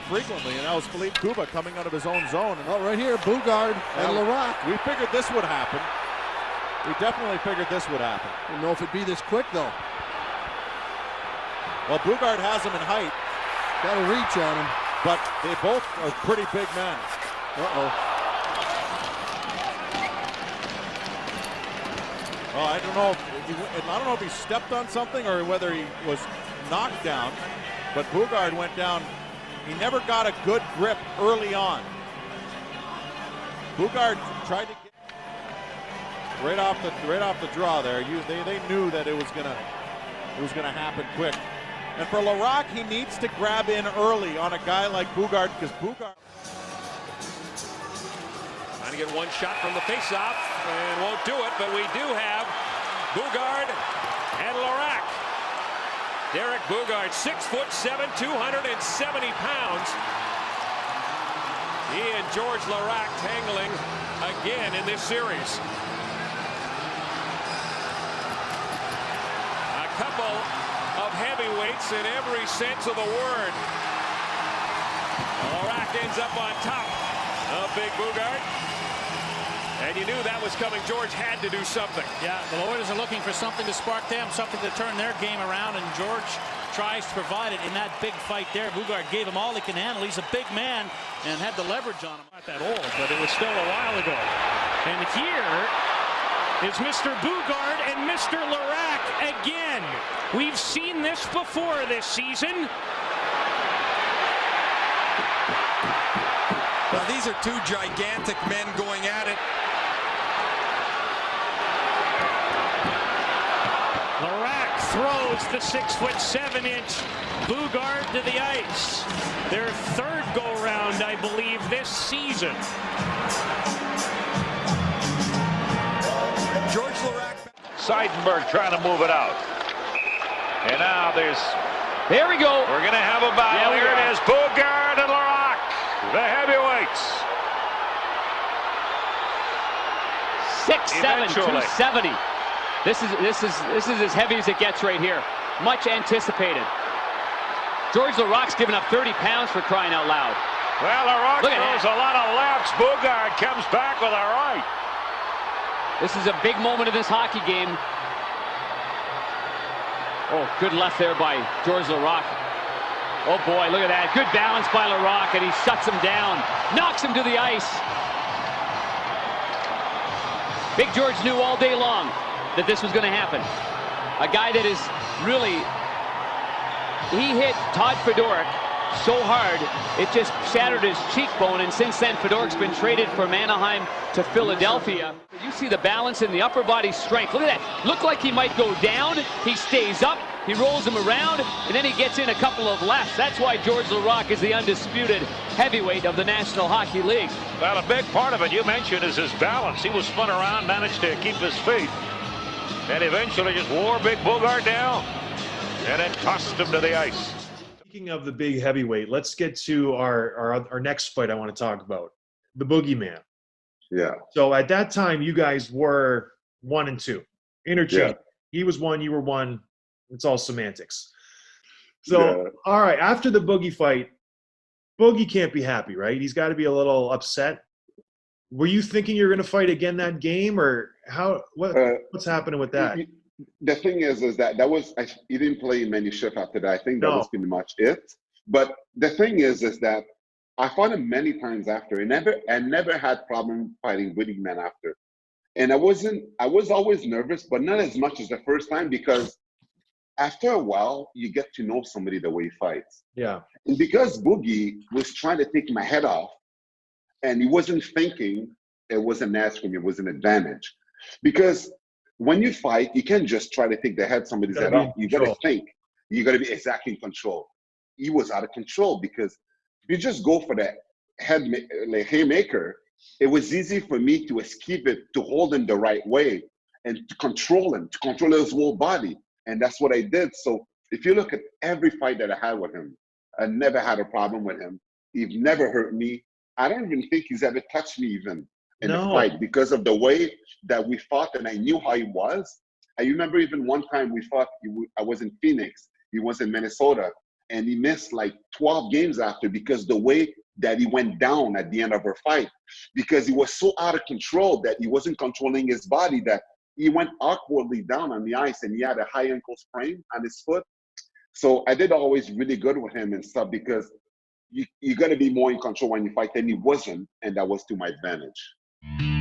frequently, and that was Philippe Kuba coming out of his own zone. And right here, Boogaard and Laraque. We figured this would happen. We definitely figured this would happen. I don't know if it'd be this quick, though. Well, Boogaard has him in height. Got a reach on him. But they both are pretty big men. Well, I don't know if he stepped on something or whether he was knocked down, but Boogaard went down. He never got a good grip early on. Boogaard tried to get right off the draw there. They knew that it was gonna happen quick. And for Laraque, he needs to grab in early on a guy like Boogaard, because Boogaard trying to get one shot from the faceoff and won't do it, but we do have Boogaard and Laraque. Derek Boogaard, 6'7", 270 pounds. He and George Laraque tangling again in this series. A couple of heavyweights in every sense of the word. Laraque ends up on top of big Boogaard. And you knew that was coming. George had to do something. Yeah, the Oilers are looking for something to spark them, something to turn their game around, and George tries to provide it in that big fight there. Boogaard gave him all he can handle. He's a big man and had the leverage on him. Not that old, but it was still a while ago. And here is Mr. Boogaard and Mr. Laraque again. We've seen this before this season. Well, these are two gigantic men going at it. Laraque throws the 6'7" Boogaard to the ice. Their third go-round, I believe, this season. George Laraque. Seidenberg trying to move it out. And now there we go. We're going to have a battle. Here it is. Boogaard and Laraque, the heavyweights. 6'7", 270. This is as heavy as it gets right here. Much anticipated. George Laraque's given up 30 pounds for crying out loud. Well, Laraque throws a lot of lefts. Boogaard comes back with a right. This is a big moment of this hockey game. Oh, good left there by George Laraque. Oh boy, look at that. Good balance by Laraque, and he shuts him down. Knocks him to the ice. Big George knew all day long that this was going to happen. A guy that is really, he hit Todd Fedoruk so hard, it just shattered his cheekbone, and since then, Fedoruk's been traded from Anaheim to Philadelphia. You see the balance in the upper body strength. Look at that. Looked like he might go down. He stays up. He rolls him around, and then he gets in a couple of lefts. That's why George Laraque is the undisputed heavyweight of the National Hockey League. Well, a big part of it you mentioned is his balance. He was spun around, managed to keep his feet, and eventually just wore big Boogaard down, and then tossed him to the ice. Speaking of the big heavyweight, let's get to our next fight I want to talk about, the Boogeyman. Yeah. So at that time, you guys were 1 and 2, interchange. Yeah. He was 1, you were 1. It's all semantics. So, all right, after the Boogie fight, Boogie can't be happy, right? He's got to be a little upset. Were you thinking you're going to fight again that game, or what's happening with that? The thing is that was he didn't play many shifts after that. I think that was pretty much it. But the thing is that I fought him many times after, and never had problem fighting Boogeyman after. And I was always nervous, but not as much as the first time, because after a while you get to know somebody the way he fights. Yeah. And because Boogie was trying to take my head off, and he wasn't thinking, it was an edge for me, it was an advantage. Because when you fight, you can't just try to take the head somebody's head off. You got to think. You got to be exactly in control. He was out of control, because if you just go for that haymaker, it was easy for me to escape it, to hold him the right way, and to control him, to control his whole body. And that's what I did. So if you look at every fight that I had with him, I never had a problem with him. He's never hurt me. I don't even think he's ever touched me even in a fight, because of the way that we fought, and I knew how he was. I remember even one time we fought, I was in Phoenix, he was in Minnesota, and he missed like 12 games after because the way that he went down at the end of our fight, because he was so out of control that he wasn't controlling his body, that he went awkwardly down on the ice, and he had a high ankle sprain on his foot. So I did always really good with him and stuff, because you got to be more in control when you fight, and he wasn't, and that was to my advantage.